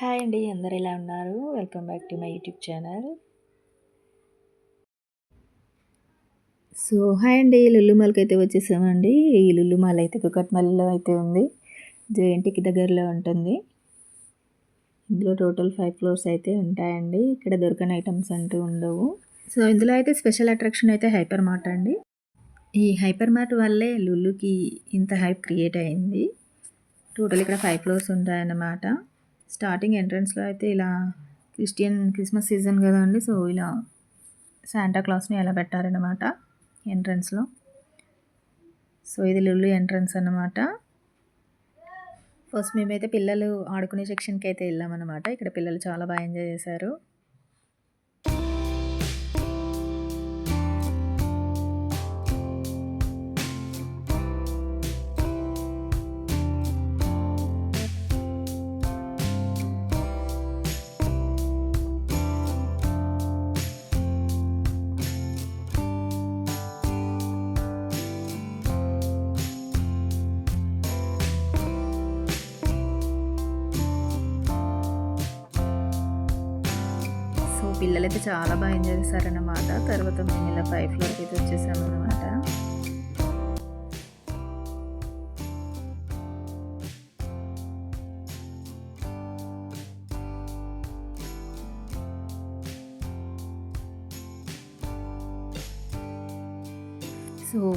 Hi అండి. అందరూ ఎలా ఉన్నారు? Welcome back to my YouTube channel. Hi అండి. లుల్లు మాల్‌కైతే వచ్చేసామండి. ఈ లుల్లు మాల్ అయితే కూకట్‌పల్లిలో అయితే ఉంది. జేఎన్టీకి దగ్గరలో ఉంటుంది. ఇందులో టోటల్ 5 ఫ్లోర్స్ అయితే ఉంటాయండి. ఇక్కడ దొరకని ఐటమ్స్ అంటూ ఉండవు. ఇందులో అయితే స్పెషల్ అట్రాక్షన్ అయితే హైపర్ మార్ట్ అండి. ఈ హైపర్ మార్ట్ వల్లే లుల్లుకి ఇంత హైప్ క్రియేట్ అయింది. టోటల్ ఇక్కడ 5 ఫ్లోర్స్ ఉంటాయన్నమాట. స్టార్టింగ్ ఎంట్రన్స్‌లో అయితే ఇలా క్రిస్మస్ సీజన్ కదండీ! ఇలా శాంటా క్లాస్‌ని అలా పెట్టారనమాట ఎంట్రన్స్‌లో. ఇది లుల్లు ఎంట్రన్స్ అన్నమాట. ఫస్ట్ మేమైతే పిల్లలు ఆడుకునే సెక్షన్‌కి అయితే వెళ్ళామన్నమాట. ఇక్కడ పిల్లలు చాలా బాగా ఎంజాయ్ చేశారు. పిల్లలైతే చాలా బాగా ఎంజాయ్ చేశారన్నమాట. తర్వాత మేము ఇలా 5 ఫ్లోర్‌కి అయితే వచ్చేసామన్నమాట.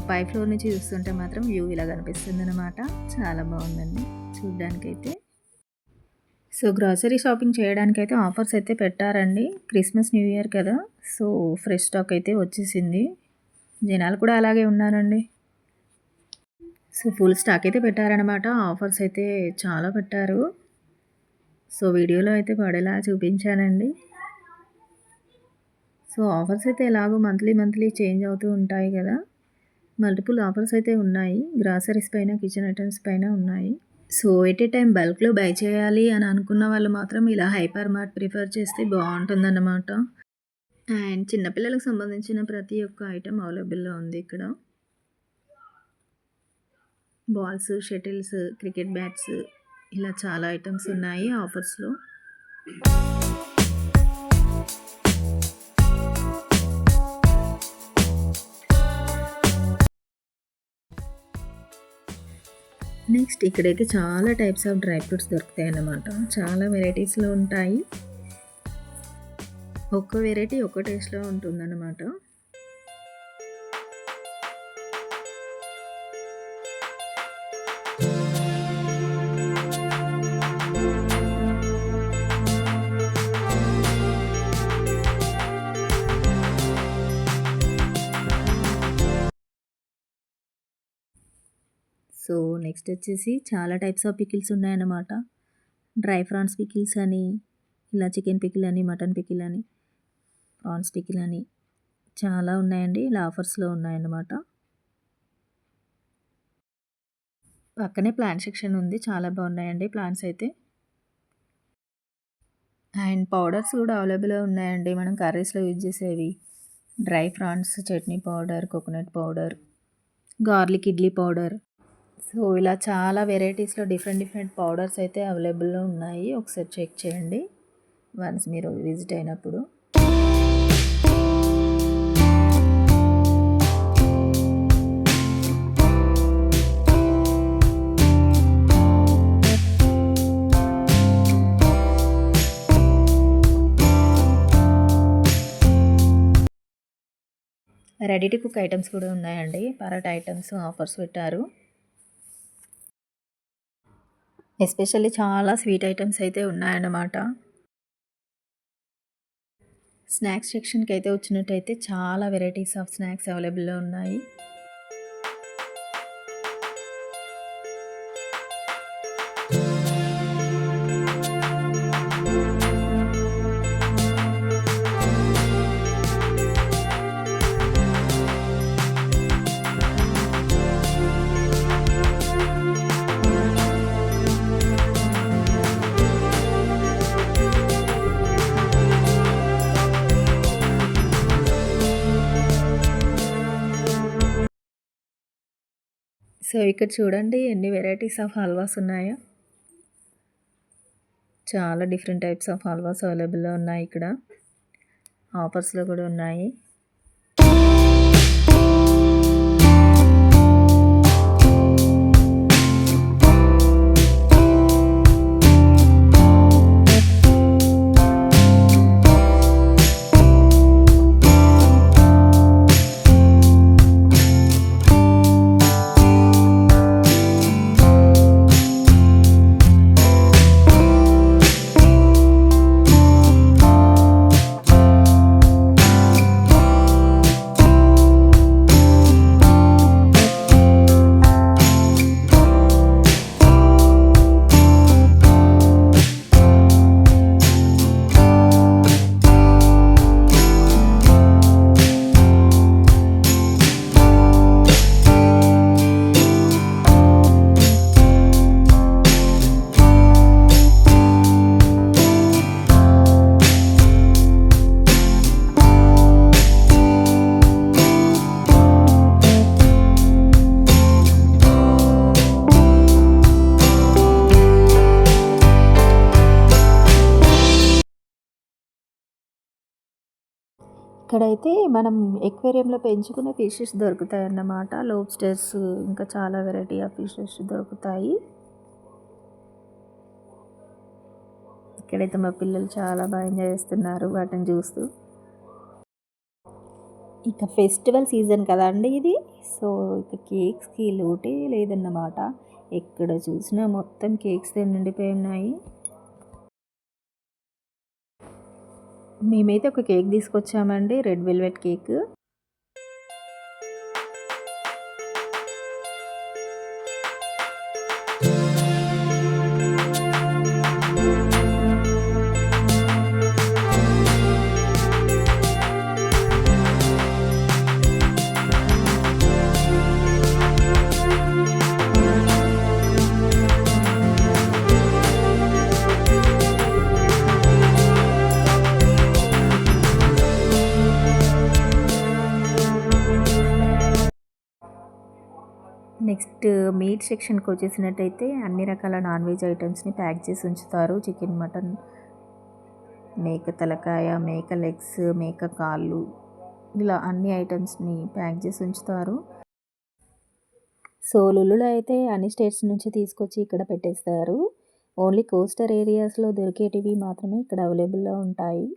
పై ఫ్లోర్ నుంచి చూస్తుంటే మాత్రం వ్యూ ఇలా కనిపిస్తుందన్నమాట. చాలా బాగుందండి చూడ్డానికైతే. గ్రాసరీ షాపింగ్ చేయడానికైతే ఆఫర్స్ అయితే పెట్టారండి. క్రిస్మస్ న్యూ ఇయర్ కదా! ఫ్రెష్ స్టాక్ అయితే వచ్చేసింది. జనాలు కూడా అలాగే ఉన్నారండి. ఫుల్ స్టాక్ అయితే పెట్టారనమాట. ఆఫర్స్ అయితే చాలా పెట్టారు. వీడియోలో అయితే పడేలా చూపించానండి. ఆఫర్స్ అయితే ఎలాగో మంత్లీ చేంజ్ అవుతూ ఉంటాయి కదా! మల్టిపుల్ ఆఫర్స్ అయితే ఉన్నాయి. గ్రాసరీస్ పైన, కిచెన్ ఐటమ్స్ పైన ఉన్నాయి. ఎట్ ఏ టైం బల్క్‌లో బై చేయాలి అని అనుకున్న వాళ్ళు మాత్రం ఇలా హైపర్ మార్ట్ ప్రిఫర్ చేస్తే బాగుంటుందన్నమాట. అండ్ చిన్నపిల్లలకు సంబంధించిన ప్రతి ఒక్క ఐటెం అవైలబుల్‌లో ఉంది ఇక్కడ. బాల్స్, షటిల్స్, క్రికెట్ బ్యాట్స్ ఇలా చాలా ఐటమ్స్ ఉన్నాయి ఆఫర్స్‌లో. నెక్స్ట్ ఇక్కడైతే చాలా టైప్స్ ఆఫ్ డ్రై ఫ్రూట్స్ దొరుకుతాయి అన్నమాట. చాలా వెరైటీస్‌లో ఉంటాయి. ఒక్క వెరైటీ ఒక్క టేస్ట్‌లో ఉంటుందన్నమాట. నెక్స్ట్ వచ్చేసి చాలా టైప్స్ ఆఫ్ పికిల్స్ ఉన్నాయన్నమాట. డ్రై ఫ్రాన్స్ పికిల్స్ అని, ఇలా చికెన్ పికిల్ అని, మటన్ పికిల్ అని, ప్రాన్స్ పికిల్ అని చాలా ఉన్నాయండి. ఇలా ఆఫర్స్‌లో ఉన్నాయన్నమాట. పక్కనే ప్లాంట్ సెక్షన్ ఉంది. చాలా బాగున్నాయండి ప్లాంట్స్ అయితే. అండ్ పౌడర్స్ కూడా అవైలబుల్‌గా ఉన్నాయండి. మనం కర్రీస్‌లో యూజ్ చేసేవి. Dry prawns chutney powder, coconut powder, garlic idli powder. ఇలా చాలా వెరైటీస్‌లో డిఫరెంట్ పౌడర్స్ అయితే అవైలబుల్‌లో ఉన్నాయి. ఒకసారి చెక్ చేయండి వన్స్ మీరు విజిట్ అయినప్పుడు. రెడీ టు కుక్ ఐటమ్స్ కూడా ఉన్నాయండి. పరాటా ఐటమ్స్ ఆఫర్స్ పెట్టారు. ఎస్పెషల్లీ చాలా స్వీట్ ఐటమ్స్ అయితే ఉన్నాయన్నమాట. స్నాక్స్ సెక్షన్‌కి అయితే వచ్చినట్టయితే చాలా వెరైటీస్ ఆఫ్ స్నాక్స్ అవైలబుల్‌లో ఉన్నాయి. ఇక్కడ చూడండి ఎన్ని వెరైటీస్ ఆఫ్ హల్వాస్ ఉన్నాయో. చాలా డిఫరెంట్ టైప్స్ ఆఫ్ హల్వాస్ అవైలబుల్‌లో ఉన్నాయి ఇక్కడ. ఆఫర్స్‌లో కూడా ఉన్నాయి. ఇక్కడైతే మనం ఎక్వేరియంలో పెంచుకునే ఫిషెస్ దొరుకుతాయన్నమాట. లోబ్స్టర్స్ ఇంకా చాలా వెరైటీ ఆఫ్ ఫిషెస్ దొరుకుతాయి. ఇక్కడైతే మా పిల్లలు చాలా బాగా ఎంజాయ్ చేస్తున్నారు వాటిని చూస్తూ. ఇక ఫెస్టివల్ సీజన్ కదండి ఇది. సో ఇక కేక్స్‌కి లోటే లేదన్నమాట. ఎక్కడ చూసినా మొత్తం కేక్స్‌తో నిండిపోయి ఉన్నాయి. మేమైతే ఒక కేక్ తీసుకొచ్చామండి, red velvet cake. Next meat సెక్షన్కి వచ్చేసినట్టయితే అన్ని రకాల నాన్ వెజ్ ఐటమ్స్ని ప్యాక్ చేసి ఉంచుతారు. చికెన్, మటన్, మేక తలకాయ, మేక లెగ్స్, మేక కాళ్ళు, ఇలా అన్ని ఐటమ్స్ని ప్యాక్ చేసి ఉంచుతారు. సో లులులో అయితే అన్ని స్టేట్స్ నుంచి తీసుకొచ్చి ఇక్కడ పెట్టేస్తారు. ఓన్లీ కోస్టర్ ఏరియాస్లో దొరికేటివి మాత్రమే ఇక్కడ అవైలబుల్‌లో ఉంటాయి.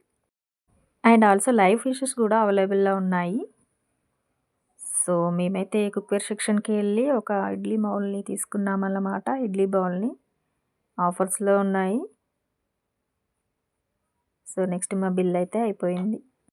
అండ్ ఆల్సో లైవ్ ఫిషెస్ కూడా అవైలబుల్‌లో ఉన్నాయి. సో మేమైతే కుక్వేర్ సెక్షన్‌కి వెళ్ళి ఒక ఇడ్లీ బౌల్‌ని తీసుకున్నామన్నమాట. ఇడ్లీ బౌల్‌ని ఆఫర్స్‌లో ఉన్నాయి. సో నెక్స్ట్ మా బిల్ అయితే అయిపోయింది.